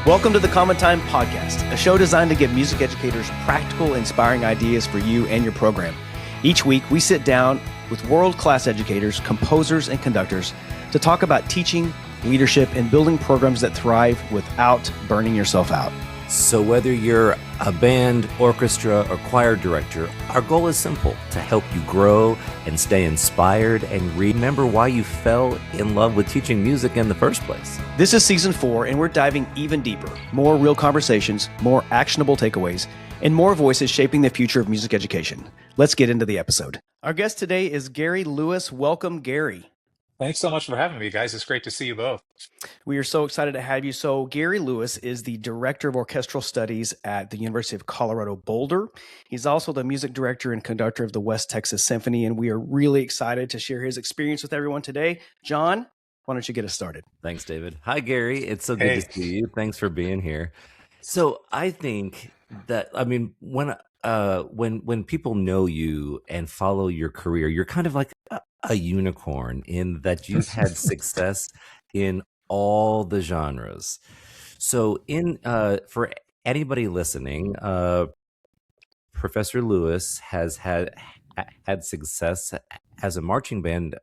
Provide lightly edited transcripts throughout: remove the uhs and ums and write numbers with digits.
Welcome to the Common Time Podcast, a show designed to give music educators practical, inspiring ideas for you and your program. Each week, we sit down with world-class educators, composers, and conductors to talk about teaching, leadership, and building programs that thrive without burning yourself out. So whether you're a band, orchestra, or choir director, our goal is simple: to help you grow and stay inspired and remember why you fell in love with teaching music in the first place. This is season 4, and we're diving even deeper. More real conversations, more actionable takeaways, and more voices shaping the future of music education. Let's get into the episode. Our guest today is Gary Lewis. Welcome, Gary. Thanks so much for having me, guys. It's great to see you both. We are so excited to have you. So Gary Lewis is the Director of Orchestral Studies at the University of Colorado Boulder. He's also the music director and conductor of the West Texas Symphony, and we are really excited to share his experience with everyone today. John, why don't you get us started? Thanks, David. Hi, Gary. It's so good to see you. Thanks for being here. So I think that, when people know you and follow your career, you're kind of like a unicorn in that you've had success in all the genres. So for anybody listening, Professor Lewis has had success as a marching band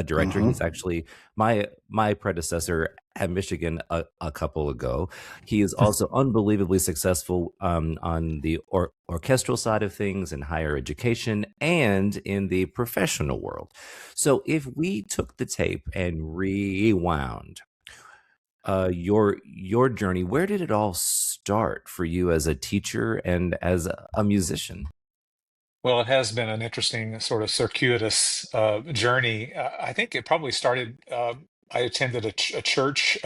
director. He's actually my predecessor at Michigan a couple ago. He is also unbelievably successful on the orchestral side of things in higher education and in the professional world. So if we took the tape and rewound your journey, where did it all start for you as a teacher and as a musician? Well, it has been an interesting sort of circuitous journey. I think it probably started. I attended a church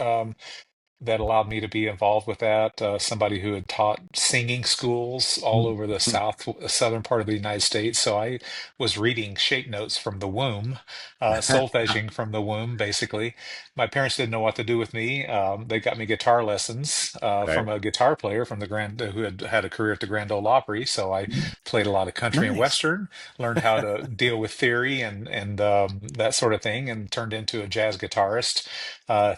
that allowed me to be involved with that. Somebody who had taught singing schools all over the southern part of the United States. So I was reading shape notes from the womb, solfeging from the womb, basically. My parents didn't know what to do with me. They got me guitar lessons from a guitar player from the who had a career at the Grand Ole Opry. So I played a lot of country and western, learned how to deal with theory and that sort of thing, and turned into a jazz guitarist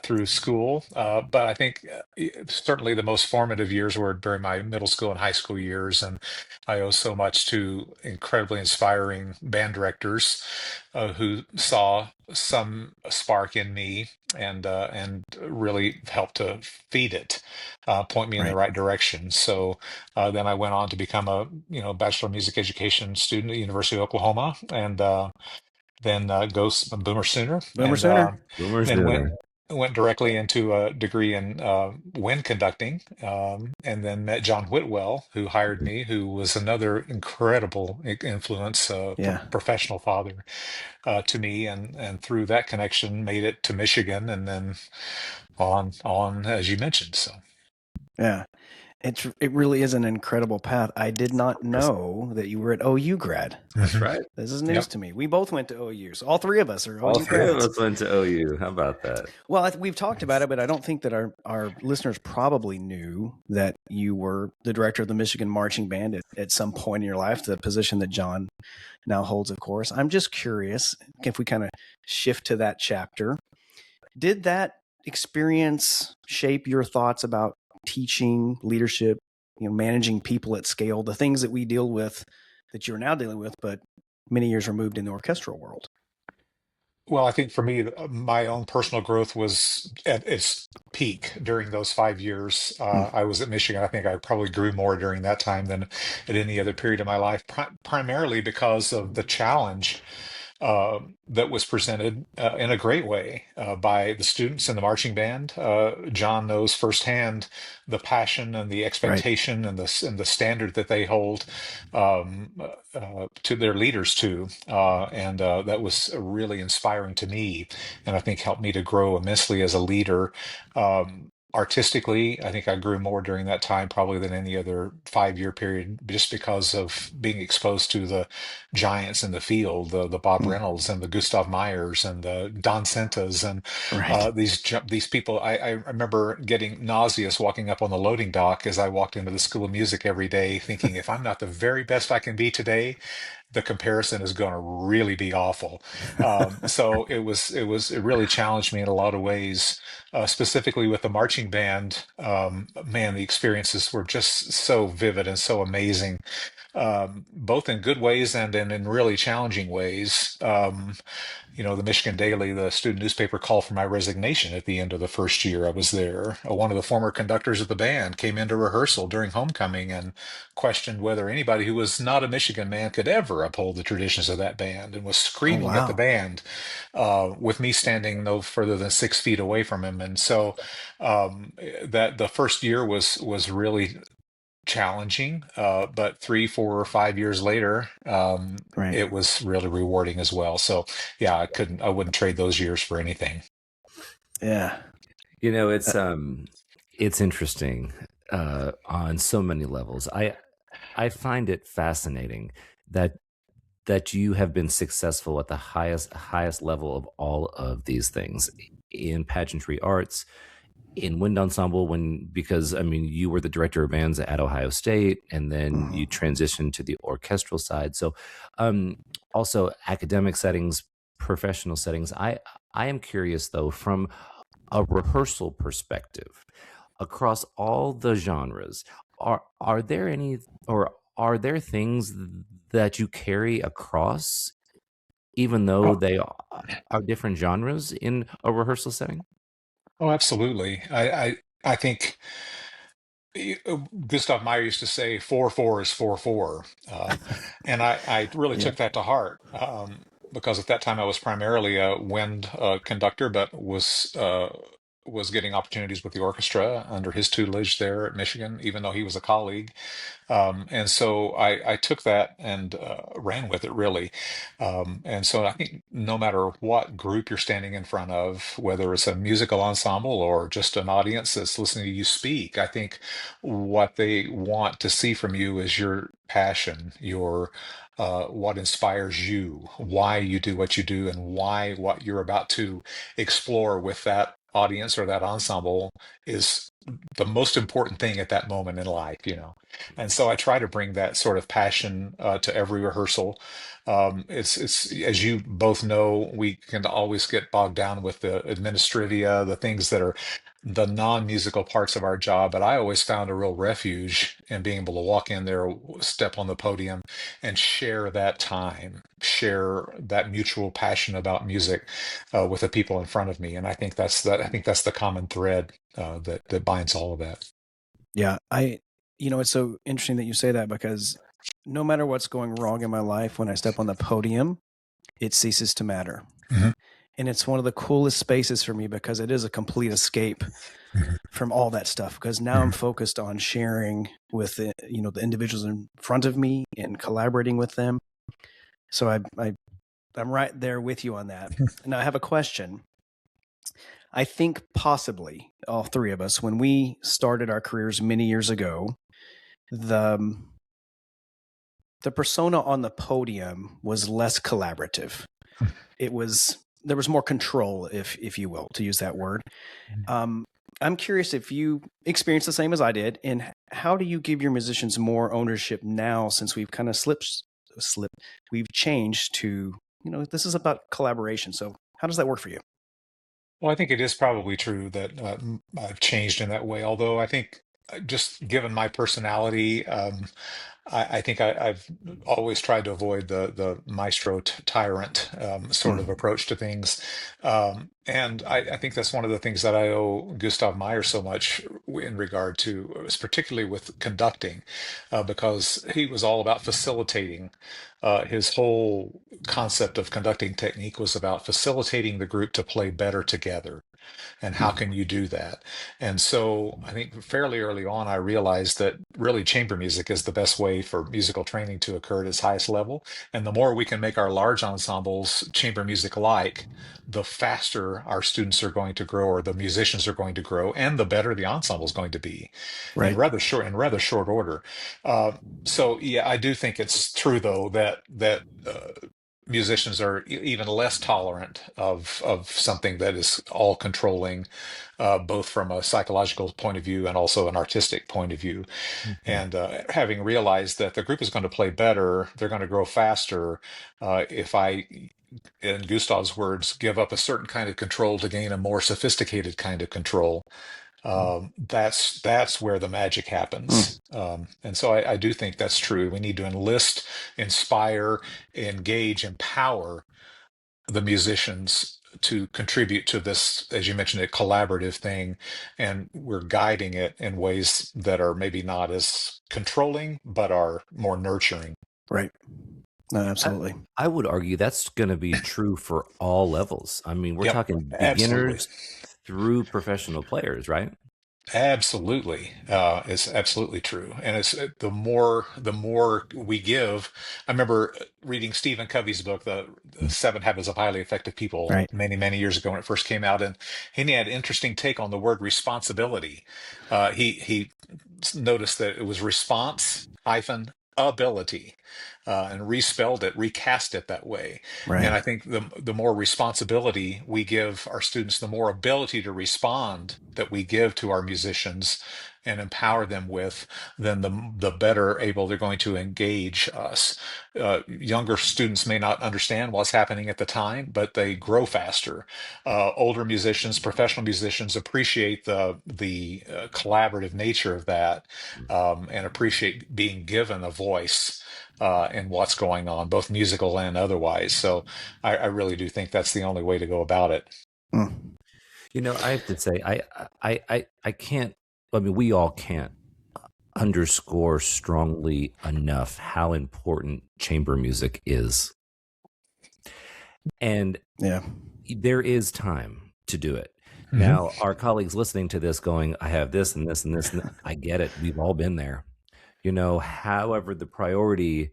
through school. But I think certainly the most formative years were during my middle school and high school years, and I owe so much to incredibly inspiring band directors who saw some spark in me and really helped to feed it, point me in the right direction. So then I went on to become a Bachelor of Music Education student at the University of Oklahoma, and then go Boomer Sooner, Boomer and Sooner. then went directly into a degree in wind conducting, and then met John Whitwell, who hired me, who was another incredible influence, professional father to me, and through that connection made it to Michigan, and then on as you mentioned. So yeah. It really is an incredible path. I did not know that you were at OU grad. That's right. This is news to me. We both went to OU. So all three of us are OU All three grads. of us went to OU. How about that? Well, we've talked about it, but I don't think that our listeners probably knew that you were the director of the Michigan Marching Band at some point in your life, the position that John now holds, of course. I'm just curious if we kind of shift to that chapter. Did that experience shape your thoughts about teaching, leadership, managing people at scale, the things that we deal with that you're now dealing with, but many years removed in the orchestral world? Well, I think for me, my own personal growth was at its peak during those 5 years. I was at Michigan. I think I probably grew more during that time than at any other period of my life, primarily because of the challenge that was presented in a great way by the students in the marching band. John knows firsthand the passion and the expectation and the standard that they hold to their leaders and that was really inspiring to me, and I think helped me to grow immensely as a leader. Artistically, I think I grew more during that time probably than any other 5-year period, just because of being exposed to the giants in the field, the Bob Reynolds and the Gustav Meyers and the Don Centas and these people. I remember getting nauseous walking up on the loading dock as I walked into the School of Music every day, thinking if I'm not the very best I can be today, the comparison is going to really be awful. So it really challenged me in a lot of ways, specifically with the marching band. Man, the experiences were just so vivid and so amazing, both in good ways and in really challenging ways. The Michigan Daily, the student newspaper, called for my resignation at the end of the first year I was there. One of the former conductors of the band came into rehearsal during homecoming and questioned whether anybody who was not a Michigan man could ever uphold the traditions of that band, and was Oh, screaming at the wow. band, with me standing no further than 6 feet away from him. And so that the first year was really challenging, but 3, 4, or 5 years later, Right. it was really rewarding as well. So yeah, I wouldn't trade those years for anything. Yeah. You know, Uh, it's interesting on so many levels. I find it fascinating that you have been successful at the highest level of all of these things in pageantry arts, in wind ensemble, because I mean you were the director of bands at Ohio State, and then you mhm. transitioned to the orchestral side. So um also academic settings, professional settings. I am curious though, from a rehearsal perspective, across all the genres, are there any, or are there things that you carry across, even though Oh, they are different genres in a rehearsal setting? oh, absolutely. I think Gustav Meyer used to say 4/4 is 4/4, and I really Yeah. took that to heart, because at that time I was primarily a wind conductor, but was getting opportunities with the orchestra under his tutelage there at Michigan, even though he was a colleague. And so I took that and ran with it, really. And so I think no matter what group you're standing in front of, whether it's a musical ensemble or just an audience that's listening to you speak, I think what they want to see from you is your passion, your what inspires you, why you do what you do, and why what you're about to explore with that audience or that ensemble is the most important thing at that moment in life. And so I try to bring that sort of passion to every rehearsal. It's as you both know, we can always get bogged down with the administrivia, the things that are the non-musical parts of our job. But I always found a real refuge in being able to walk in there, step on the podium, and share that time, share that mutual passion about music with the people in front of me. And I think that's the common thread that binds all of that. Yeah. It's so interesting that you say that, because no matter what's going wrong in my life, when I step on the podium, it ceases to matter. Mhm, And it's one of the coolest spaces for me, because it is a complete escape mhm, from all that stuff, because now I'm mhm. focused on sharing with the individuals in front of me and collaborating with them. So I'm right there with you on that. Now I have a question. I think possibly all three of us, when we started our careers many years ago, the the persona on the podium was less collaborative. There was more control, if you will, to use that word. Um, I'm curious if you experienced the same as I did, and how do you give your musicians more ownership now, since we've kind of we've changed to, this is about collaboration. So how does that work for you? Well, I think it is probably true that I've changed in that way. Although I think, just given my personality, I think I've always tried to avoid the maestro tyrant sort of Mm, approach to things, and I think that's one of the things that I owe Gustav Meyer so much in regard to, particularly with conducting, because he was all about facilitating. His whole concept of conducting technique was about facilitating the group to play better together. And how mm, can you do that? And so I think fairly early on, I realized that really chamber music is the best way for musical training to occur at its highest level. And the more we can make our large ensembles chamber music like, the faster our students are going to grow, or the musicians are going to grow, and the better the ensemble is going to be in right. rather short order. Uh, so yeah, I do think it's true though that musicians are even less tolerant of something that is all controlling, both from a psychological point of view and also an artistic point of view. Mhm. And having realized that the group is going to play better, they're going to grow faster if I, in Gustav's words, give up a certain kind of control to gain a more sophisticated kind of control. That's where the magic Mm, happens. And so I do think that's true. We need to enlist, inspire, engage, empower the musicians to contribute to this, as you mentioned, a collaborative thing, and we're guiding it in ways that are maybe not as controlling, but are more nurturing. right. No, I, absolutely. I would argue that's going to be true for all levels. I mean, we're Yep, talking absolutely. beginners through professional players, right? Absolutely, it's absolutely true, and it's the more we give. I remember reading Stephen Covey's book, the Seven Habits of Highly Effective People, Right. many years ago when it first came out, and he had an interesting take on the word responsibility. He noticed that it was response hyphen ability, and respelled it, recast it that way. Right. And I think the more responsibility we give our students, the more ability to respond that we give to our musicians and empower them with, then the better able they're going to engage us. Younger students may not understand what's happening at the time, but they grow faster. Older musicians, professional musicians, appreciate the collaborative nature of that, and appreciate being given a voice in what's going on, both musical and otherwise. So I really do think that's the only way to go about it. Mm, I have to say, I can't. I mean, we all can't underscore strongly enough how important chamber music is, and yeah. there is time to do it. Hmm. Now, our colleagues listening to this going, I have this and this and this, and I get it. We've all been there. However, the priority,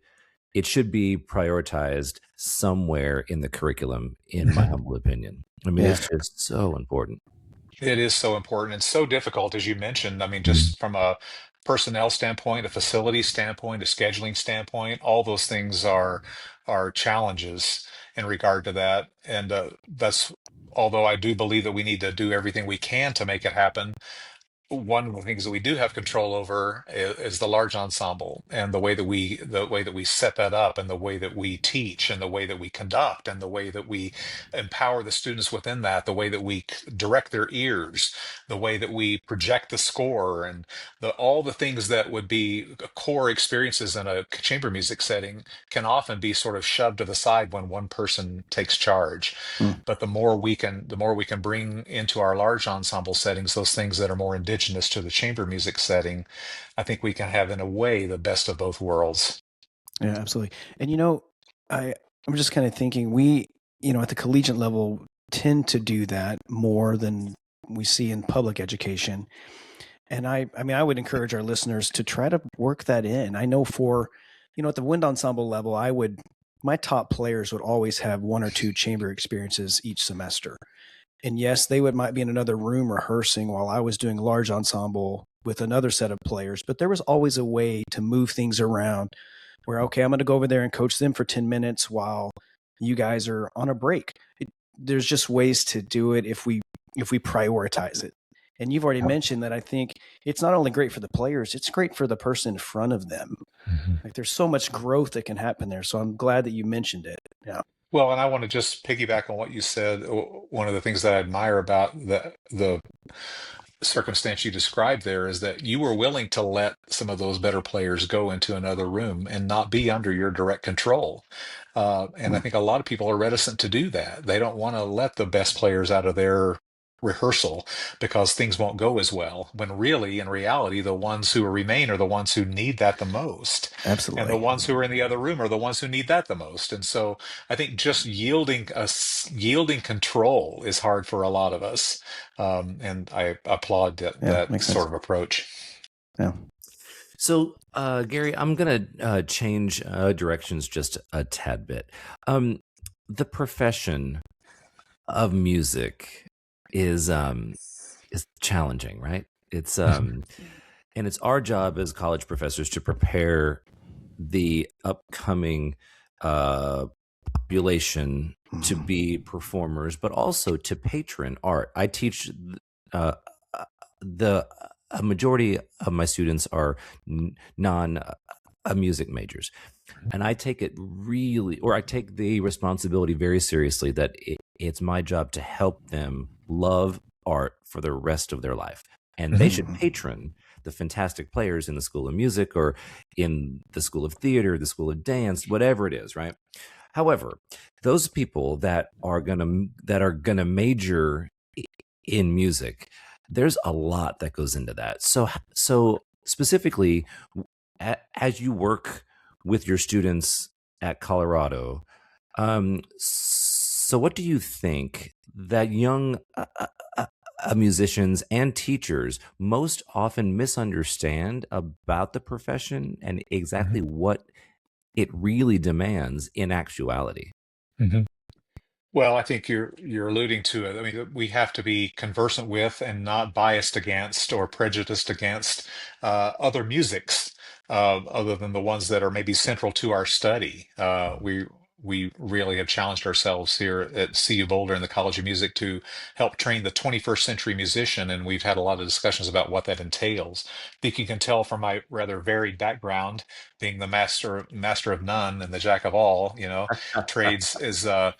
it should be prioritized somewhere in the curriculum, in my humble opinion. I mean, Yeah. it's just so important. It is so important and so difficult, as you mentioned. I mean, just from a personnel standpoint, a facility standpoint, a scheduling standpoint, all those things are challenges in regard to that. And that's although I do believe that we need to do everything we can to make it happen. One of the things that we do have control over is the large ensemble and the way that we set that up, and the way that we teach, and the way that we conduct, and the way that we empower the students within that, the way that we direct their ears, the way that we project the score, and all the things that would be core experiences in a chamber music setting can often be sort of shoved to the side when one person takes charge. Mm, But the more we can bring into our large ensemble settings those things that are more indigenous to the chamber music setting, I think we can have, in a way, the best of both worlds. yeah, absolutely. And I'm just kind of thinking at the collegiate level tend to do that more than we see in public education. And I mean, I would encourage our listeners to try to work that in. I know at the wind ensemble level, my top players would always have one or two chamber experiences each semester. And yes, they might be in another room rehearsing while I was doing large ensemble with another set of players, but there was always a way to move things around where, okay, I'm going to go over there and coach them for 10 minutes while you guys are on a break. There's just ways to do it if we prioritize it. And you've already mentioned that I think it's not only great for the players, it's great for the person in front of them. Mhm. Like there's so much growth that can happen there. So I'm glad that you mentioned it. Yeah. Well, and I want to just piggyback on what you said. One of the things that I admire about the circumstance you described there is that you were willing to let some of those better players go into another room and not be under your direct control. And I Mm, think a lot of people are reticent to do that. They don't want to let the best players out of their rehearsal because things won't go as well. When really, in reality, the ones who remain are the ones who need that the most. And the absolutely. ones who are in the other room are the ones who need that the most. And so I think just yielding control is hard for a lot of us. And I applaud that, Yeah. that Makes sense. sort of approach. Yeah. So, Gary, I'm going to change directions just a tad bit. The profession of music is challenging, right? It's and it's our job as college professors to prepare the upcoming population to be performers, but also to patron art. I teach the a majority of my students are non music majors, and I take it really, or I take the responsibility very seriously that it's my job to help them love art for the rest of their life, and they should patron the fantastic players in the School of Music or in the School of Theater, the School of Dance, whatever it is, right? However, those people that are gonna major in music, there's a lot that goes into that. So specifically, as you work with your students at Colorado, so what do you think that young musicians and teachers most often misunderstand about the profession and exactly what it really demands in actuality? Mm-hmm. Well, I think you're alluding to it. I mean, we have to be conversant with and not biased against or prejudiced against other musics, other than the ones that are maybe central to our study. We really have challenged ourselves here at CU Boulder in the College of Music to help train the 21st century musician, and we've had a lot of discussions about what that entails. I think you can tell from my rather varied background, being the master of none and the jack of all, trades, is that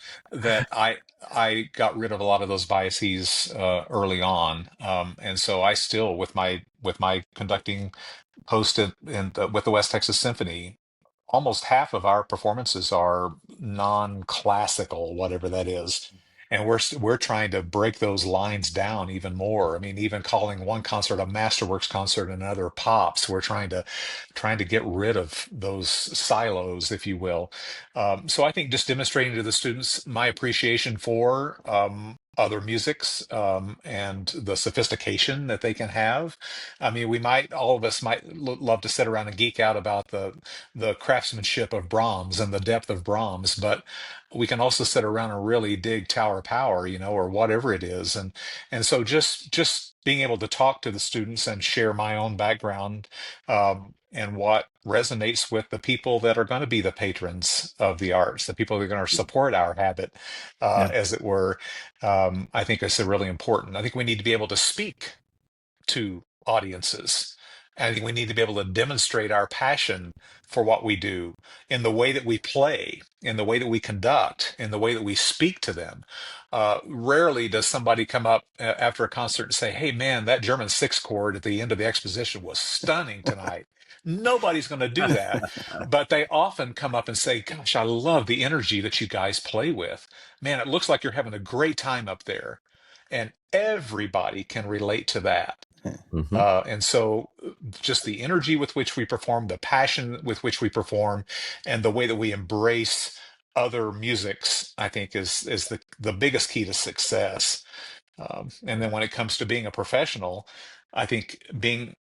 I got rid of a lot of those biases early on, and so I still, with my conducting post with the West Texas Symphony, almost half of our performances are non-classical, whatever that is. And we're trying to break those lines down even more. I mean, even calling one concert a masterworks concert and another pops. We're trying to get rid of those silos, if you will. So I think just demonstrating to the students my appreciation for other musics, and the sophistication that they can have. I mean, all of us might love to sit around and geek out about the craftsmanship of Brahms and the depth of Brahms, but we can also sit around and really dig Tower of Power, or whatever it is. And so just being able to talk to the students and share my own background, and what resonates with the people that are going to be the patrons of the arts, the people that are going to support our habit, Yeah. as it were. I think is really important. I think we need to be able to speak to audiences. And I think we need to be able to demonstrate our passion for what we do in the way that we play, in the way that we conduct, in the way that we speak to them. Rarely does somebody come up after a concert and say, "Hey, man, that German six chord at the end of the exposition was stunning tonight." Nobody's going to do that. But they often come up and say, "Gosh, I love the energy that you guys play with. Man, it looks like you're having a great time up there." And everybody can relate to that. Mm-hmm. And so just the energy with which we perform, the passion with which we perform, and the way that we embrace other musics, I think is the biggest key to success. And then when it comes to being a professional, I think being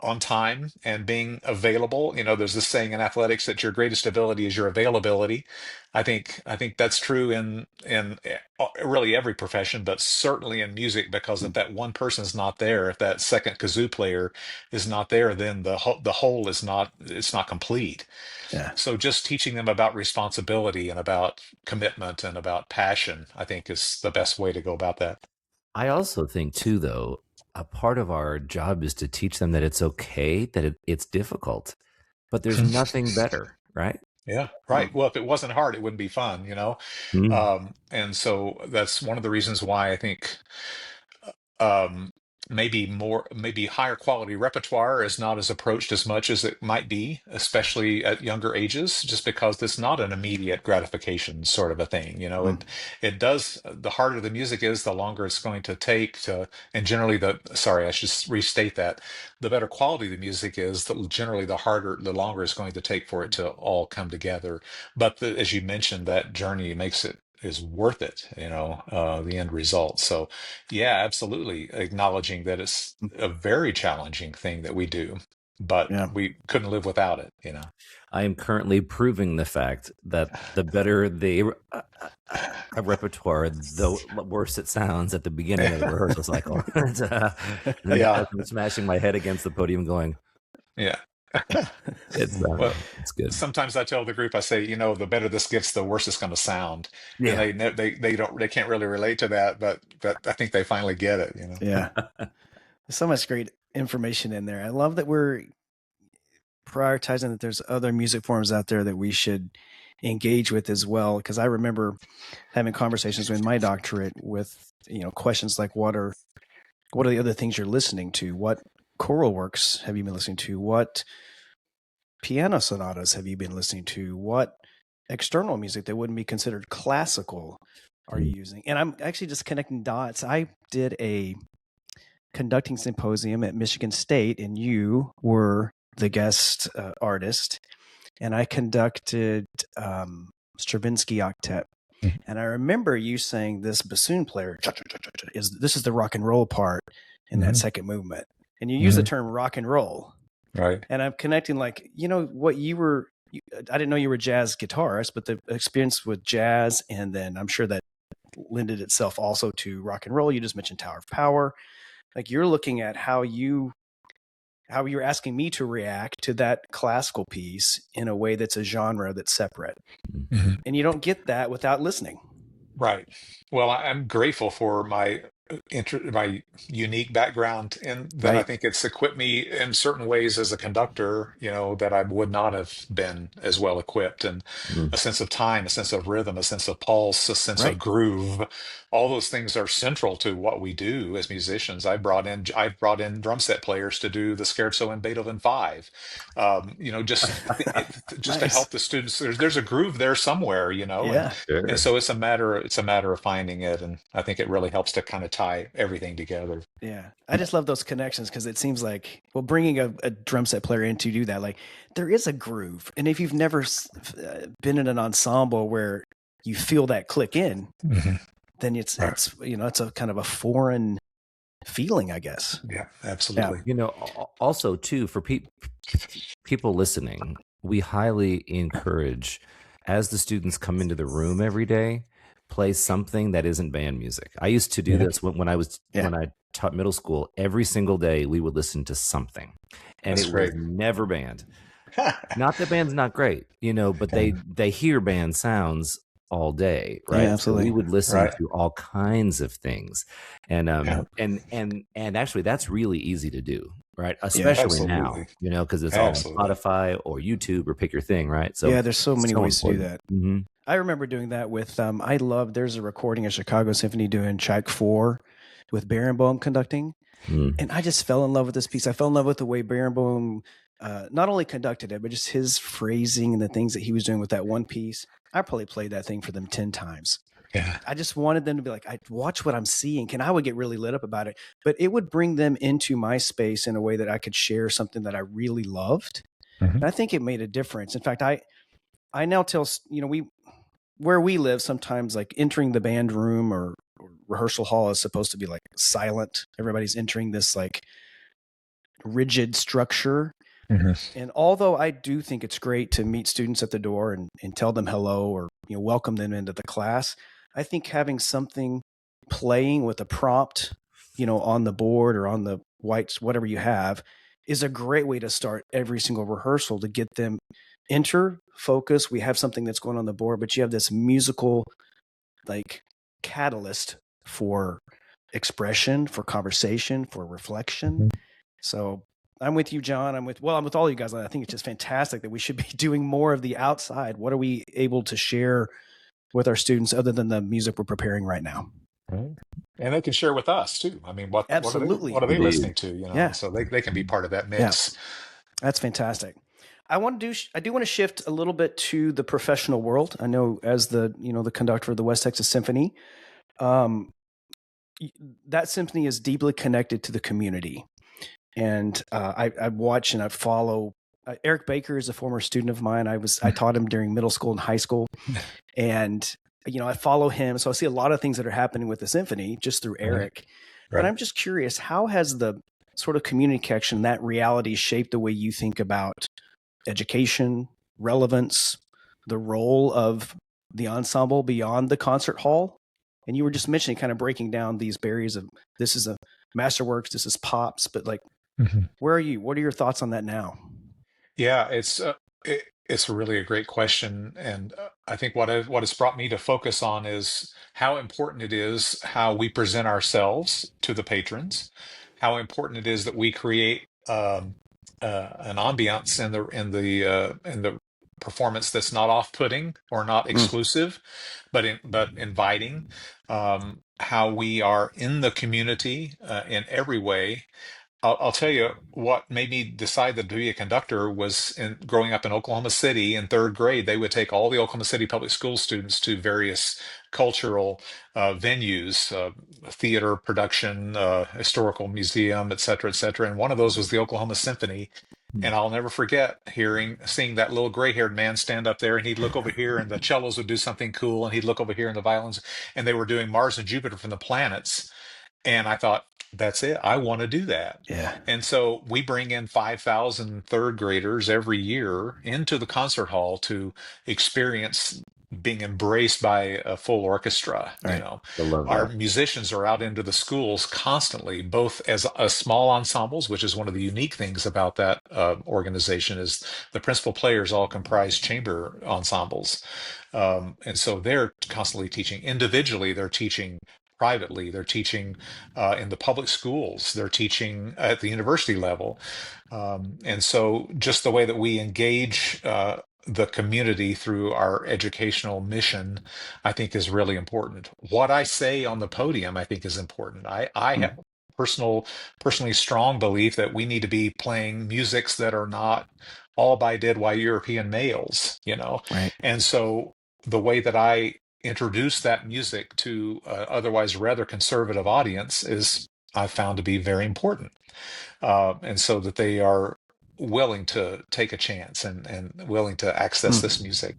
on time and being available. There's this saying in athletics that your greatest ability is your availability. I think that's true in really every profession, but certainly in music, because if that one person's not there, if that second kazoo player is not there, then the whole is not, it's not complete. Yeah. So just teaching them about responsibility and about commitment and about passion, I think, is the best way to go about that. I also think too, though, a part of our job is to teach them that it's okay, that it's difficult, but there's nothing better, right? Yeah, right. Well, if it wasn't hard, it wouldn't be fun. Mm. And so that's one of the reasons why I think um, maybe higher quality repertoire is not as approached as much as it might be, especially at younger ages, just because it's not an immediate gratification sort of a thing. It does. The harder the music is, the longer it's going to take to, and generally sorry, I should restate that. The better quality the music is, generally the longer it's going to take for it to all come together. But as you mentioned, that journey makes it is worth it, the end result. So yeah, absolutely. Acknowledging that it's a very challenging thing that we do, but Yeah. we couldn't live without it, I am currently proving the fact that the better the repertoire, the worse it sounds at the beginning of the rehearsal cycle. And Yeah. I'm smashing my head against the podium going, Yeah. Well, It's good. sometimes I tell the group, I say, the better this gets, the worse it's going to sound, and Yeah. they can't really relate to that, but I think they finally get it. Yeah. There's so much great information in there. I love that we're prioritizing that there's other music forms out there that we should engage with as well. Because I remember having conversations with my doctorate with, questions like what are the other things you're listening to? What choral works have you been listening to? What piano sonatas have you been listening to? What external music that wouldn't be considered classical are you using? And I'm actually just connecting dots. I did a conducting symposium at Michigan State, and you were the guest artist, and I conducted Stravinsky Octet. And I remember you saying this bassoon player this is the rock and roll part in that second movement, and you use the term rock and roll, Right. and I'm connecting what you were. I didn't know you were a jazz guitarist, but the experience with jazz, and then I'm sure that lended itself also to rock and roll. You just mentioned Tower of Power. Like you're looking at how you're asking me to react to that classical piece in a way that's a genre that's separate. And you don't get that without listening. Right. Well, I'm grateful for my unique background, and that I Right. think it's equipped me in certain ways as a conductor, that I would not have been as well equipped. And Mm. a sense of time, a sense of rhythm, a sense of pulse, a sense of Right. groove. All those things are central to what we do as musicians. I've brought in drum set players to do the scherzo in Beethoven 5. Just to Nice. help the students. There's a groove there somewhere, and Yeah. Sure. so it's a matter of finding it, and I think it really helps to kind of tie everything together. Yeah. I just love those connections because it seems like, bringing a drum set player in to do that, like there is a groove. And if you've never been in an ensemble where you feel that click in, then it's Right. it's a kind of a foreign feeling, I guess. Yeah, absolutely. Also too, for people listening, we highly encourage, as the students come into the room every day, play something that isn't band music. I used to do this when I taught middle school. Every single day we would listen to something, and That's it was great. never band. Not that band's not great, but they hear band sounds all day, right? Yeah, So absolutely. we would listen Right. to all kinds of things, and Yeah. and actually that's really easy to do, right? Especially now, Absolutely. because it's all on Absolutely. Spotify or YouTube or pick your thing, right? So Yeah, there's so many ways to do that. Mm-hmm. I remember doing that with there's a recording of Chicago Symphony doing Track 4 with Barenboim conducting. And I just fell in love with this piece. I fell in love with the way Barenboim not only conducted it, but just his phrasing and the things that he was doing with that one piece. I probably played that thing for them 10 times. Yeah. I just wanted them to be like, I watch what I'm seeing. And I would get really lit up about it, but it would bring them into my space in a way that I could share something that I really loved. And I think it made a difference. In fact, I now tell, where we live, sometimes like entering the band room or rehearsal hall is supposed to be like silent. Everybody's entering this like rigid structure. And although I do think it's great to meet students at the door and tell them hello or welcome them into the class, I think having something playing with a prompt, on the board or on the whites, whatever you have, is a great way to start every single rehearsal to get them focus. We have something that's going on the board, but you have this musical like catalyst for expression, for conversation, for reflection. So I'm with you, John. I'm with all you guys. I think it's just fantastic that we should be doing more of the outside. What are we able to share with our students other than the music we're preparing right now? Right. And they can share with us too. I mean, Absolutely. what are they Indeed. listening to? Yeah. So they can be part of that mix. That's fantastic. I do want to shift a little bit to the professional world. I know as the conductor of the West Texas Symphony, that symphony is deeply connected to the community. And I watch and I follow. Eric Baker is a former student of mine. I taught him during middle school and high school, and I follow him. So I see a lot of things that are happening with the symphony just through Eric. Right. And I'm just curious, how has the sort of community connection, that reality, shaped the way you think about education, relevance, the role of the ensemble beyond the concert hall? And you were just mentioning, kind of breaking down these barriers of this is a masterworks, this is pops, but like, where are you? What are your thoughts on that now? Yeah, it's really a great question, and I think what it's brought me to focus on is how important it is how we present ourselves to the patrons, how important it is that we create an ambiance in the performance that's not off-putting or not Mm, exclusive, but inviting. How we are in the community in every way. I'll tell you what made me decide that to be a conductor was growing up in Oklahoma City in third grade. They would take all the Oklahoma City public school students to various cultural venues, theater production, historical museum, et cetera, et cetera. And one of those was the Oklahoma Symphony. Hmm. And I'll never forget seeing that little gray-haired man stand up there, and he'd look over here, and the cellos would do something cool, and he'd look over here, and the violins, and they were doing Mars and Jupiter from the planets. And I thought, that's it. I want to do that. yeah. And so we bring in 5,000 third graders every year into the concert hall to experience being embraced by a full orchestra. You Right. know, I love our that. musicians are out into the schools constantly, both as a small ensembles, which is one of the unique things about that organization, is the principal players all comprise chamber ensembles. And so they're constantly teaching. Individually, they're teaching privately, they're teaching in the public schools, they're teaching at the university level. And so just the way that we engage the community through our educational mission, I think is really important. What I say on the podium, I think is important. I Mm, have personally strong belief that we need to be playing musics that are not all by dead white European males, you know? right. And so the way that I introduce that music to otherwise rather conservative audience is I've found to be very important, and so that they are willing to take a chance and willing to access this Mm, music.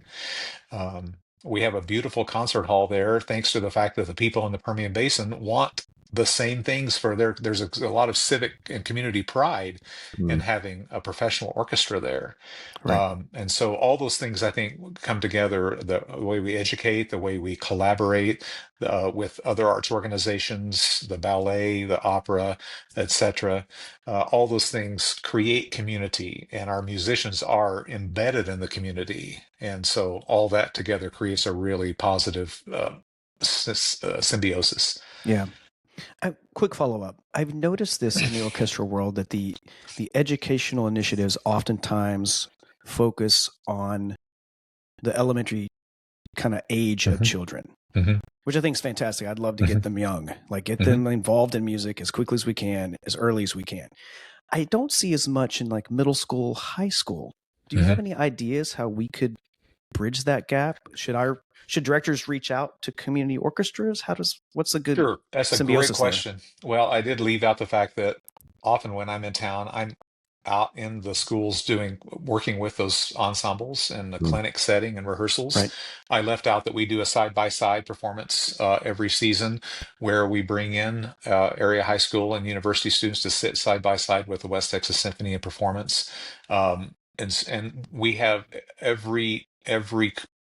Um, we have a beautiful concert hall there, thanks to the fact that the people in the Permian Basin want the same things for there's a lot of civic and community pride in Mm. having a professional orchestra there. right. And so all those things I think come together, the way we educate, the way we collaborate with other arts organizations, the ballet, the opera, etc. All those things create community, and our musicians are embedded in the community. And so all that together creates a really positive symbiosis. Yeah. Quick follow up. I've noticed this in the orchestral world that the educational initiatives oftentimes focus on the elementary kind of age of Hmm. children, Hmm. which I think is fantastic. I'd love to Hmm. get them young, like get Hmm. them involved in music as quickly as we can, as early as we can. I don't see as much in like middle school, high school. Do you have Hmm. any ideas how we could bridge that gap? Should directors reach out to community orchestras? What's a good Sure, that's a great symbiosis there? question. Well, I did leave out the fact that often when I'm in town, I'm out in the schools working with those ensembles in the Mm. clinic setting and rehearsals. Right. I left out that we do a side-by-side performance every season where we bring in area high school and university students to sit side by side with the West Texas Symphony in performance. And we have every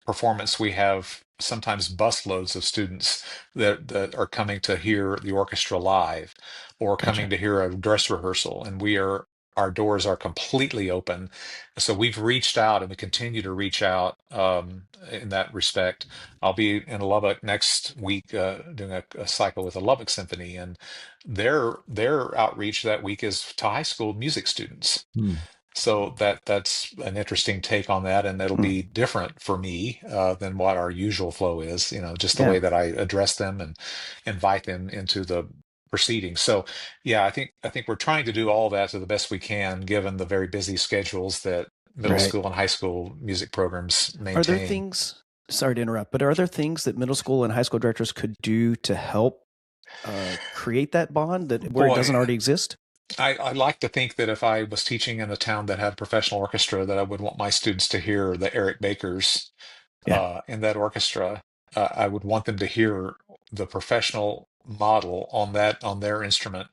performance, we have sometimes busloads of students that are coming to hear the orchestra live or coming Gotcha. to hear a dress rehearsal, and our doors are completely open. So we've reached out and we continue to reach out in that respect. I'll be in Lubbock next week doing a cycle with the Lubbock Symphony, and their outreach that week is to high school music students. Mm. So that's an interesting take on that, and it'll Hmm. be different for me than what our usual flow is. You know, just the Yeah. way that I address them and invite them into the proceedings. So, yeah, I think we're trying to do all that to the best we can, given the very busy schedules that middle Right. school and high school music programs Are there maintain. things, sorry to interrupt, but are there things that middle school and high school directors could do to help create that bond that where it Boy, doesn't already exist? I like to think that if I was teaching in a town that had a professional orchestra, that I would want my students to hear the Eric Bakers Yeah. in that orchestra. I would want them to hear the professional model on their instrument,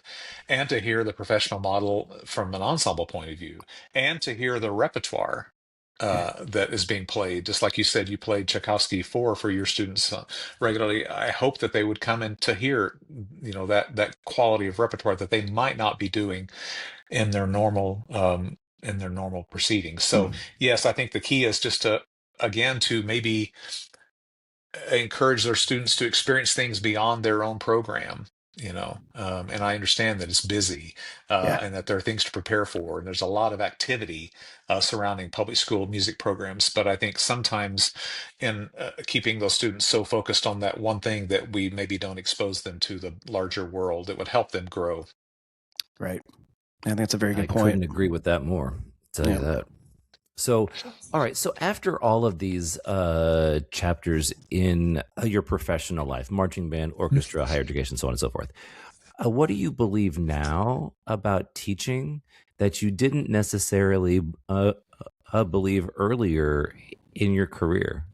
and to hear the professional model from an ensemble point of view, and to hear the repertoire Yeah. that is being played. Just like you said, you played Tchaikovsky four for your students regularly. I hope that they would come in to hear, that quality of repertoire that they might not be doing in their normal in their normal proceedings. So yes, I think the key is just to, again, to maybe encourage their students to experience things beyond their own program, and I understand that it's busy, Yeah. and that there are things to prepare for, and there's a lot of activity surrounding public school music programs. But I think sometimes in keeping those students so focused on that one thing that we maybe don't expose them to the larger world, it would help them grow. Right. I think that's a very I good point. couldn't agree with that more. Tell you that. So, all right. So after all of these chapters in your professional life, marching band, orchestra, higher education, so on and so forth, what do you believe now about teaching that you didn't necessarily believe earlier in your career?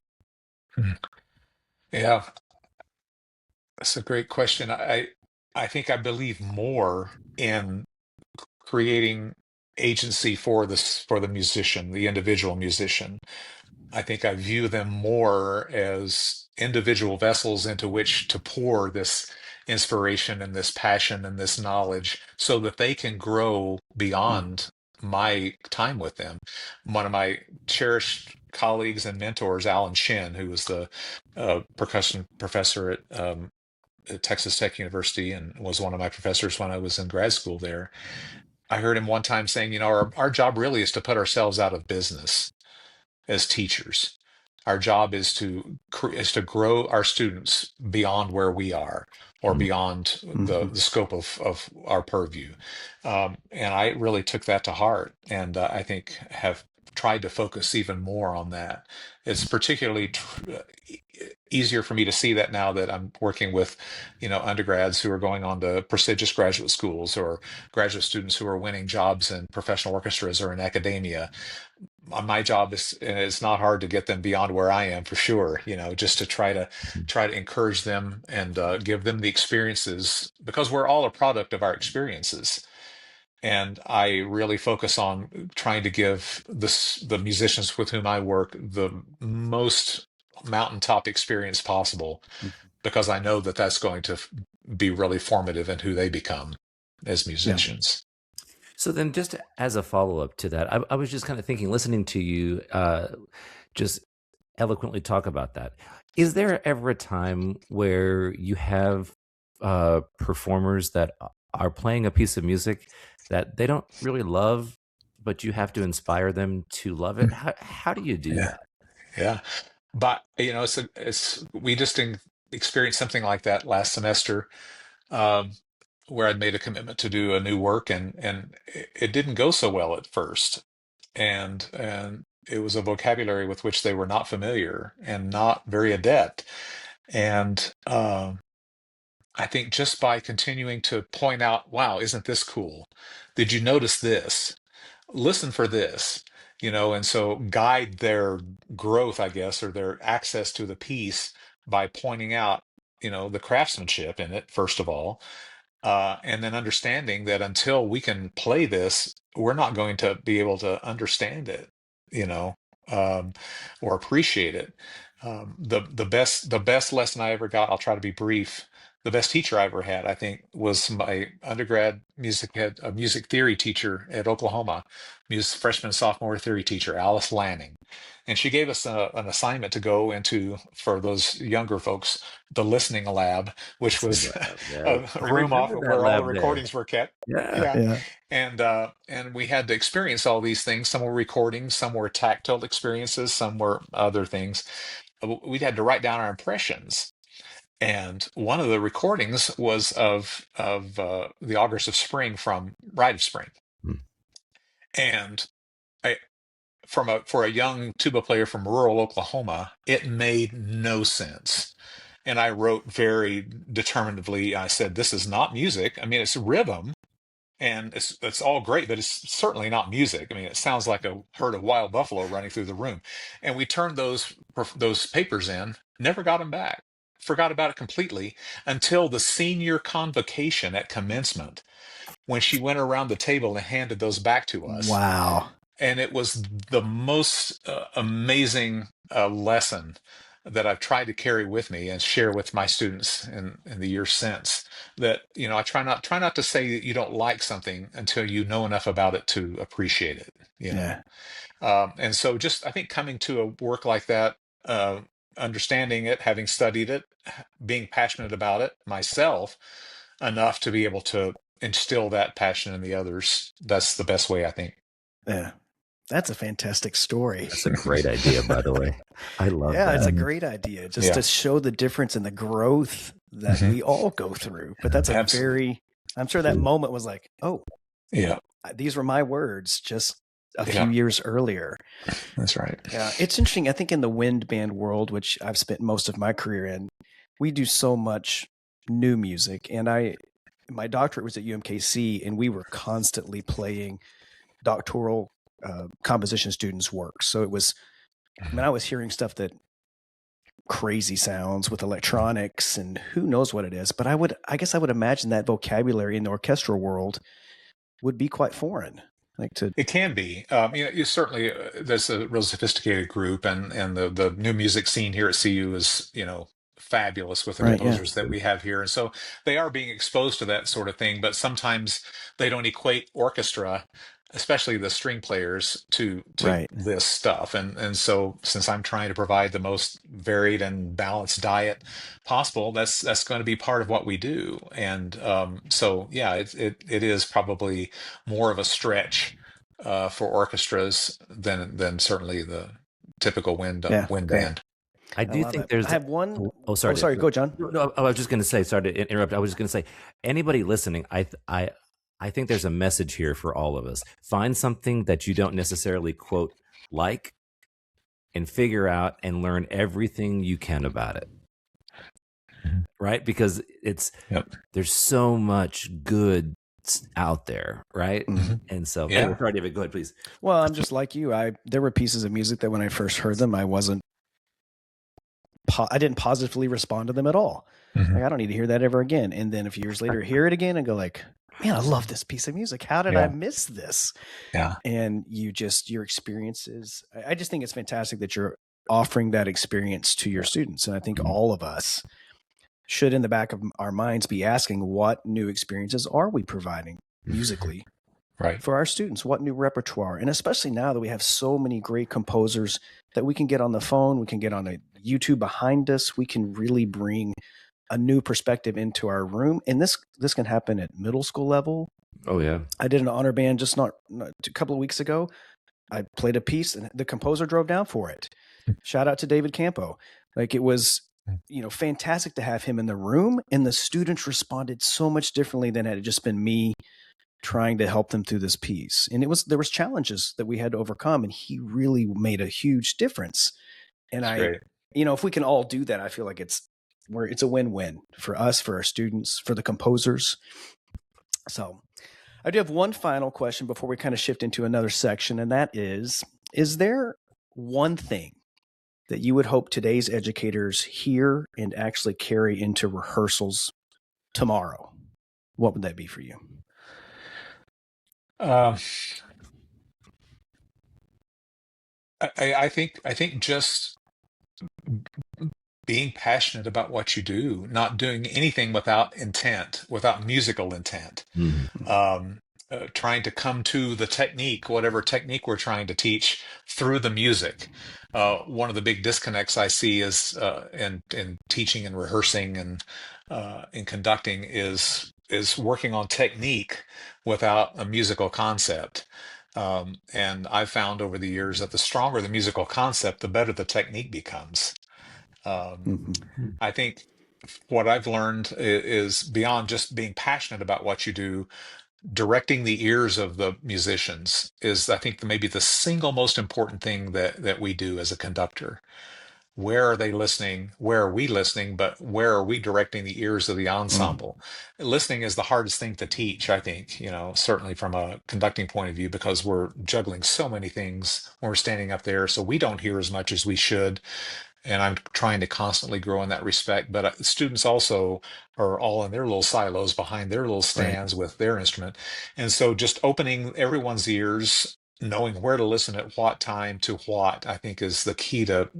Yeah, that's a great question. I think I believe more in creating agency for the musician, the individual musician. I think I view them more as individual vessels into which to pour this inspiration and this passion and this knowledge so that they can grow beyond my time with them. One of my cherished colleagues and mentors, Alan Shin, who was the percussion professor at Texas Tech University and was one of my professors when I was in grad school there. I heard him one time saying, our job really is to put ourselves out of business as teachers. Our job is to grow our students beyond where we are, or beyond the scope of our purview. And I really took that to heart, and I think have tried to focus even more on that. It's particularly easier for me to see that now that I'm working with, undergrads who are going on to prestigious graduate schools, or graduate students who are winning jobs in professional orchestras or in academia. My job is, and it's not hard to get them beyond where I am for sure, just to try to encourage them and give them the experiences, because we're all a product of our experiences. And I really focus on trying to give the musicians with whom I work the most mountaintop experience possible, because I know that that's going to be really formative in who they become as musicians. So then, just as a follow-up to that, I was just kind of thinking, listening to you just eloquently talk about that. Is there ever a time where you have performers that are playing a piece of music that they don't really love, but you have to inspire them to love it? How do you do Yeah. that? Yeah. But we just experienced something like that last semester, um, where I'd made a commitment to do a new work, and it didn't go so well at first, and it was a vocabulary with which they were not familiar and not very adept, and I think just by continuing to point out, wow, isn't this cool? Did you notice this? Listen for this, and so guide their growth, I guess, or their access to the piece by pointing out, the craftsmanship in it, first of all, and then understanding that until we can play this, we're not going to be able to understand it, you know, um, or appreciate it. The best lesson I ever got, I'll try to be brief. The best teacher I ever had, I think, was my undergrad a music theory teacher at Oklahoma, freshman and sophomore theory teacher, Alice Lanning. And she gave us an assignment to go into, for those younger folks, the listening lab, which was Yeah, a I room off remember that where all the lab day. recordings were kept. Yeah. Yeah. Yeah. And we had to experience all these things. Some were recordings, some were tactile experiences, some were other things. We had to write down our impressions. And one of the recordings was of the August of Spring from Rite of Spring. Hmm. And I, for a young tuba player from rural Oklahoma, it made no sense. And I wrote very determinedly, I said, this is not music. I mean, it's rhythm, and it's all great, but it's certainly not music. I mean, it sounds like a herd of wild buffalo running through the room. And we turned those papers in, never got them back, forgot about it completely until the senior convocation at commencement, when she went around the table and handed those back to us. Wow. And it was the most amazing lesson that I've tried to carry with me and share with my students in the years since. That, I try not to say that you don't like something until you know enough about it to appreciate it. Yeah. And so just, I think, coming to a work like that, uh, understanding it, having studied it, being passionate about it myself enough to be able to instill that passion in the others. That's the best way, I think. Yeah. That's a fantastic story. That's a great idea, by the way. I love Yeah, it's a that. great idea just Yeah. to show the difference in the growth that Mhm. we all go through. But that's Absolutely. I'm sure that moment was like, oh, Yeah, these were my words just a Yeah. few years earlier. that's right. Yeah, it's interesting. I think in the wind band world, which I've spent most of my career in, we do so much new music. And my doctorate was at UMKC, and we were constantly playing doctoral composition students' work. So it was, I was hearing stuff that crazy sounds with electronics and who knows what it is. But I guess I would imagine that vocabulary in the orchestral world would be quite foreign. Like to, It can be. You certainly, there's a real sophisticated group, and the new music scene here at CU is, fabulous with the right. Yeah. composers that we have here, and so they are being exposed to that sort of thing. But sometimes they don't equate orchestra, especially the string players, to Right. this stuff. And so, since I'm trying to provide the most varied and balanced diet possible, that's going to be part of what we do. And so, yeah, it is probably more of a stretch for orchestras than certainly the typical wind Yeah. band. I do love think it. there's. I have one. Oh, sorry. Sorry. Go, John. No, I was just going to say. Sorry to interrupt. I was just going to say, anybody listening, I think there's a message here for all of us. Find something that you don't necessarily quote like, and figure out and learn everything you can about it. Right? Because there's so much good out there, right? Mm-hmm. And so, Yeah. anyway, sorry, David, go ahead, please. Well, I'm just like you. There were pieces of music that when I first heard them, I didn't positively respond to them at all. Mhm. Like, I don't need to hear that ever again. And then a few years later, hear it again and go like, man, I love this piece of music. How did I miss this? Yeah. And your experiences, I just think it's fantastic that you're offering that experience to your students. And I think all of us should, in the back of our minds, be asking, what new experiences are we providing musically for our students? What new repertoire? And especially now that we have so many great composers that we can get on the phone, we can get on a YouTube behind us, we can really bring a new perspective into our room. And this can happen at middle school level. Oh yeah. I did an honor band just not a couple of weeks ago. I played a piece and the composer drove down for it. Shout out to David Campo. Like, it was, fantastic to have him in the room, and the students responded so much differently than had it just been me trying to help them through this piece. And there was challenges that we had to overcome, and he really made a huge difference. And if we can all do that, I feel like it's a win-win for us, for our students, for the composers. So I do have one final question before we kind of shift into another section. And that is there one thing that you would hope today's educators hear and actually carry into rehearsals tomorrow? What would that be for you? I think just being passionate about what you do, not doing anything without intent, without musical intent. Trying to come to the technique, whatever technique we're trying to teach, through the music. One of the big disconnects I see is in teaching and rehearsing and in conducting is working on technique without a musical concept. And I've found over the years that the stronger the musical concept, the better the technique becomes. I think what I've learned is beyond just being passionate about what you do, directing the ears of the musicians is, I think, maybe the single most important thing that we do as a conductor. Where are they listening? Where are we listening? But where are we directing the ears of the ensemble? Listening is the hardest thing to teach, I think, certainly from a conducting point of view, because we're juggling so many things when we're standing up there. So we don't hear as much as we should. And I'm trying to constantly grow in that respect. But students also are all in their little silos behind their little stands with their instrument. And so just opening everyone's ears, knowing where to listen at what time to what, I think is the key to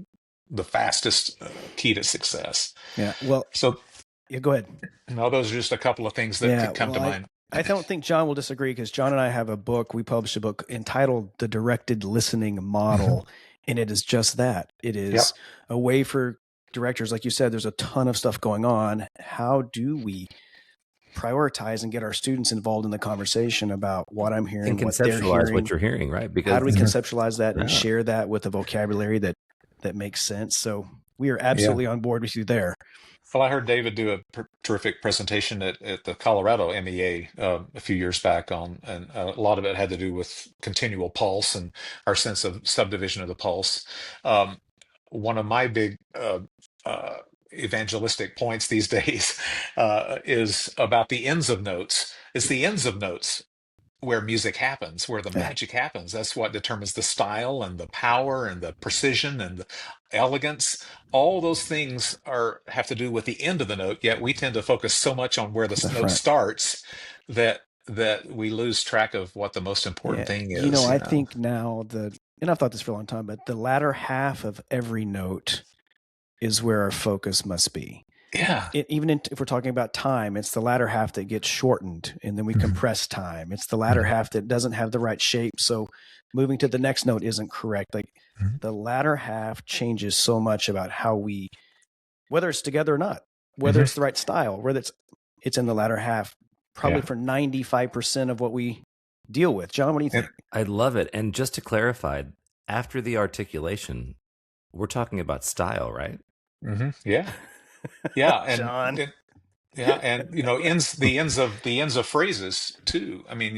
the fastest key to success. Yeah. Well, So, yeah, go ahead. no, those are just a couple of things that Yeah. could come to Well, mind. I don't think John will disagree because John and I have a book. We published a book entitled The Directed Listening Model. And it is just that. It is a way for directors, like you said, there's a ton of stuff going on. How do we prioritize and get our students involved in the conversation about what I'm hearing, And what they're conceptualize hearing? what you're hearing, right? Because How do we conceptualize that and Yeah. share that with a vocabulary that makes sense? So we are absolutely on board with you there. Well, I heard David do a terrific presentation at the Colorado MEA a few years back and a lot of it had to do with continual pulse and our sense of subdivision of the pulse. One of my big evangelistic points these days is about the ends of notes. It's the ends of notes where music happens, where the magic happens. That's what determines the style and the power and the precision and the elegance. All those things have to do with the end of the note, yet we tend to focus so much on where the note starts that we lose track of what the most important thing is. I think now and I've thought this for a long time, but the latter half of every note is where our focus must be. Yeah. If we're talking about time, it's the latter half that gets shortened and then we compress time. It's the latter half that doesn't have the right shape. So moving to the next note isn't correct. Like the latter half changes so much about how whether it's together or not, whether it's the right style, whether it's in the latter half, probably for 95% of what we deal with. John, what do you think? I love it. And just to clarify, after the articulation, we're talking about style, right? Yeah. Yeah, and John. and the ends of phrases too. I mean,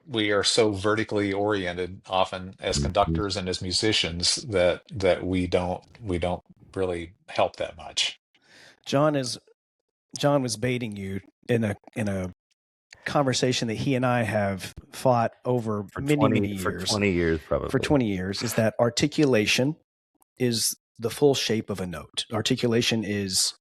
we are so vertically oriented often as conductors and as musicians that we don't really help that much. John was baiting you in a conversation that he and I have fought over for many years. For 20 years, probably. For 20 years, is that articulation is the full shape of a note. Articulation is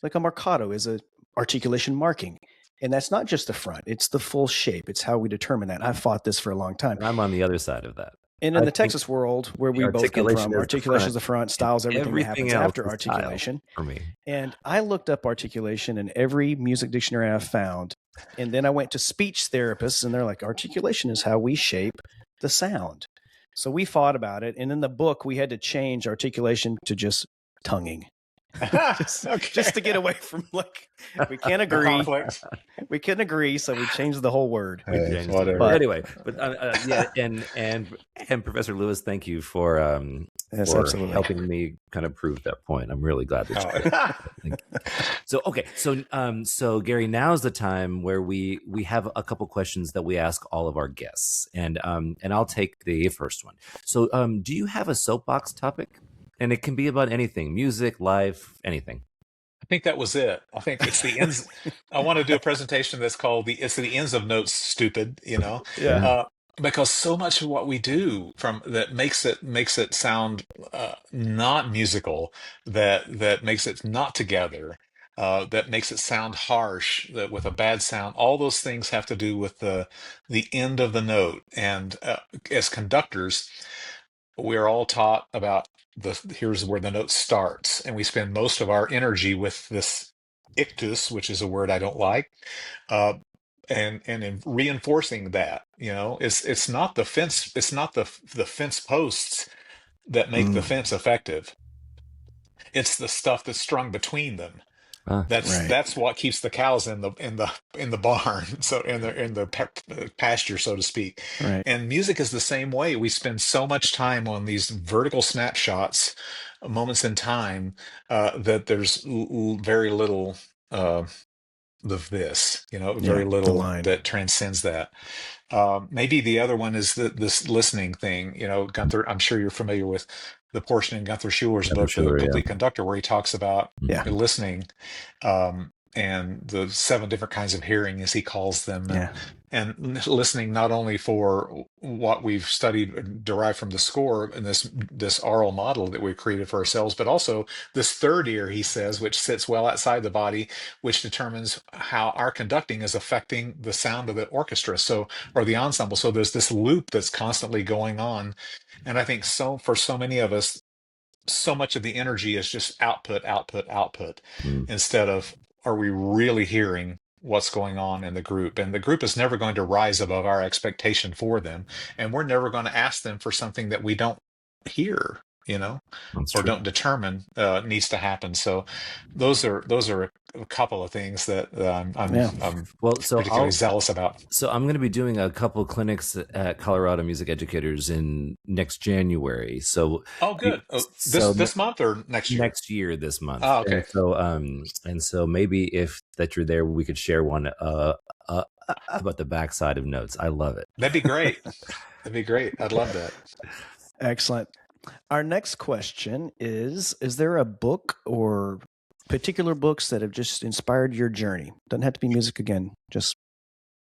like a marcato is a articulation marking. And that's not just the front, it's the full shape. It's how we determine that. I've fought this for a long time. And I'm on the other side of that. And in the Texas world, where we both come from, articulation is the front, styles everything that happens after articulation. For me. And I looked up articulation in every music dictionary I've found. And then I went to speech therapists, and they're like, articulation is how we shape the sound. So we fought about it. And in the book, we had to change articulation to just tonguing. just to get away from we can't agree. We couldn't agree, so we changed the whole word. But anyway, and Professor Lewis, thank you for helping me kind of prove that point. I'm really glad that you did. So okay, so Gary, now's the time where we have a couple questions that we ask all of our guests, and I'll take the first one. So do you have a soapbox topic? And it can be about anything, music, life, anything. I think that was it. I think it's the ends. I want to do a presentation that's called it's the ends of notes, stupid, because so much of what we do that makes it sound not musical, that makes it not together, that makes it sound harsh, that with a bad sound, all those things have to do with the end of the note. And as conductors, we're all taught about here's where the note starts, and we spend most of our energy with this ictus, which is a word I don't like, and in reinforcing that. It's not the fence, it's not the fence posts that make the fence effective. It's the stuff that's strung between them. That's what keeps the cows in the barn, so in the pasture, so to speak. Right. And music is the same way. We spend so much time on these vertical snapshots, moments in time, that there's very little of this, very little that transcends that. Maybe the other one is this listening thing. Gunther, I'm sure you're familiar with the portion in Gunther Schuler's book, The Complete Conductor, where he talks about listening, and the 7 different kinds of hearing, as he calls them, and listening not only for what we've studied derived from the score and this aural model that we've created for ourselves, but also this third ear, he says, which sits well outside the body, which determines how our conducting is affecting the sound of the orchestra, or the ensemble. So there's this loop that's constantly going on. And I think for so many of us, so much of the energy is just output, output, output, Mm. instead of, are we really hearing what's going on in the group? And the group is never going to rise above our expectation for them. And we're never going to ask them for something that we don't hear, That's or true. don't determine needs to happen. So those are a couple of things that I'm Well, so particularly zealous about. So I'm going to be doing a couple clinics at Colorado Music Educators in next January. So Oh, good. This month or next year? Next year, this month. Oh, okay. And so maybe if that you're there, we could share one about the backside of notes. I love it. That'd be great. That'd be great. I'd love that. Excellent. Our next question is there a book or particular books that have just inspired your journey? Doesn't have to be music again, just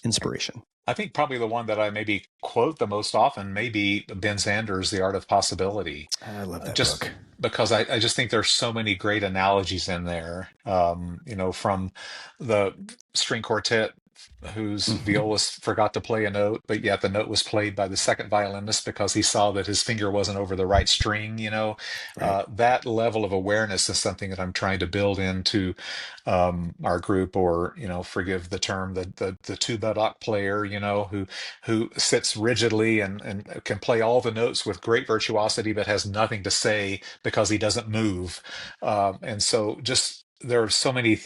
inspiration. I think probably the one that I maybe quote the most often may be Ben Sanders' The Art of Possibility. I love that Just book. because I just think there's so many great analogies in there, from the string quartet whose violist forgot to play a note, but yet the note was played by the second violinist because he saw that his finger wasn't over the right string. Right. That level of awareness is something that I'm trying to build into our group, or forgive the term, the two buttock player, who sits rigidly and can play all the notes with great virtuosity, but has nothing to say because he doesn't move. And so just there are so many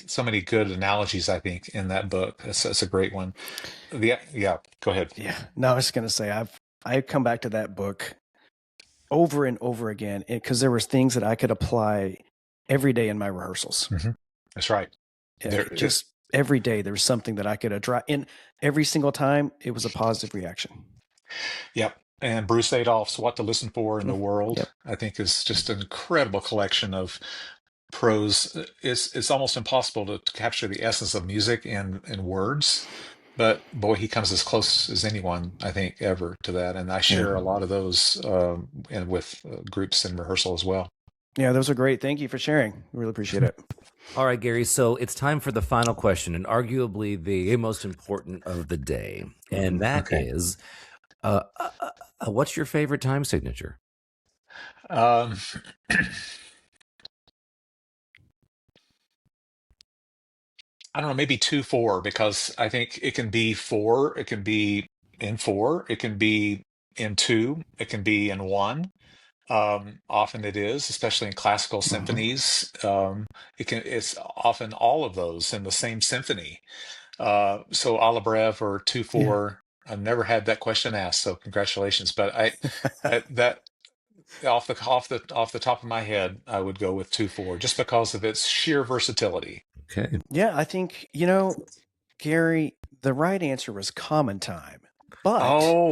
good analogies, I think, in that book. It's a great one. Yeah, go ahead. Yeah. No, I was going to say I come back to that book over and over again because there was things that I could apply every day in my rehearsals. Mm-hmm. That's right. Just every day there was something that I could address. And every single time it was a positive reaction. Yep. And Bruce Adolph's What to Listen For in the World, Yep. I think, is just an incredible collection of prose. It's almost impossible to capture the essence of music in words, but boy, he comes as close as anyone, I think, ever to that. And I share a lot of those and with groups in rehearsal as well. Yeah, those are great. Thank you for sharing. Really appreciate it. All right, Gary. So it's time for the final question, and arguably the most important of the day, and that is, what's your favorite time signature? I don't know, maybe 2/4, because I think it can be 4, it can be in 4, it can be in 2, it can be in 1. Often it is, especially in classical symphonies. It's often all of those in the same symphony. So a la breve or 2/4. I've never had that question asked, so congratulations. But that off the top of my head, I would go with 2/4 just because of its sheer versatility. Okay. Yeah, I think, Gary, the right answer was common time. But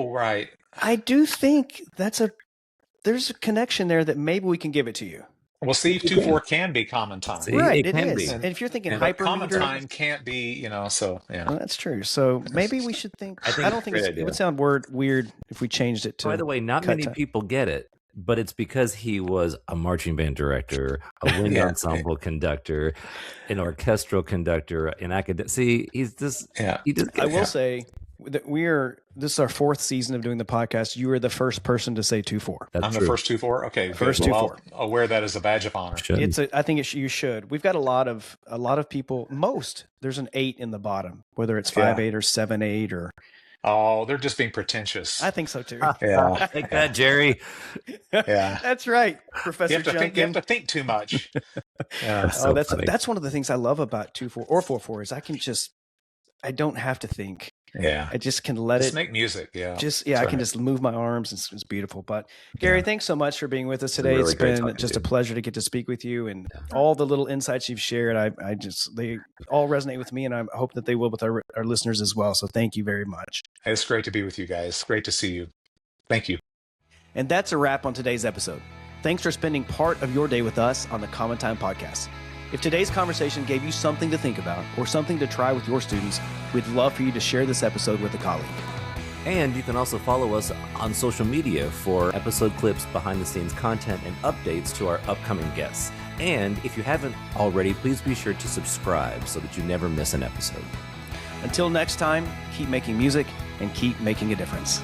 right. I do think there's a connection there that maybe we can give it to you. Well, see, 2/4 can be common time. Right, it can is. be. And if you're thinking But common hypermeter, time can't be, so yeah. well, that's true. So maybe we should think. I don't think it would sound weird if we changed it to. By the way, not many people get it, but it's because he was a marching band director, a wind ensemble conductor, an orchestral conductor, an academic. See, he's just. Yeah. I will say that this is our 4th season of doing the podcast. You were the first person to say 2/4. I'm the first 2/4. Okay, First good. 2/4. I'll wear that as a badge of honor. I think you should. We've got a lot of people. There's an 8 in the bottom, whether it's 5/8 or 7/8 or. Oh, they're just being pretentious. I think so too. Yeah, take that, Jerry. Yeah, that's right, Professor. You have to think too much. Yeah. That's one of the things I love about 2/4 or 4/4 is I don't have to think. Yeah, I just can let it make music. Yeah, I can just move my arms. It's beautiful. But Gary, thanks so much for being with us today. It's been just a pleasure to get to speak with you, and all the little insights you've shared. They all resonate with me, and I hope that they will with our listeners as well. So thank you very much. It's great to be with you guys. Great to see you. Thank you. And that's a wrap on today's episode. Thanks for spending part of your day with us on the Common Time Podcast. If today's conversation gave you something to think about or something to try with your students, we'd love for you to share this episode with a colleague. And you can also follow us on social media for episode clips, behind the scenes content, and updates to our upcoming guests. And if you haven't already, please be sure to subscribe so that you never miss an episode. Until next time, keep making music and keep making a difference.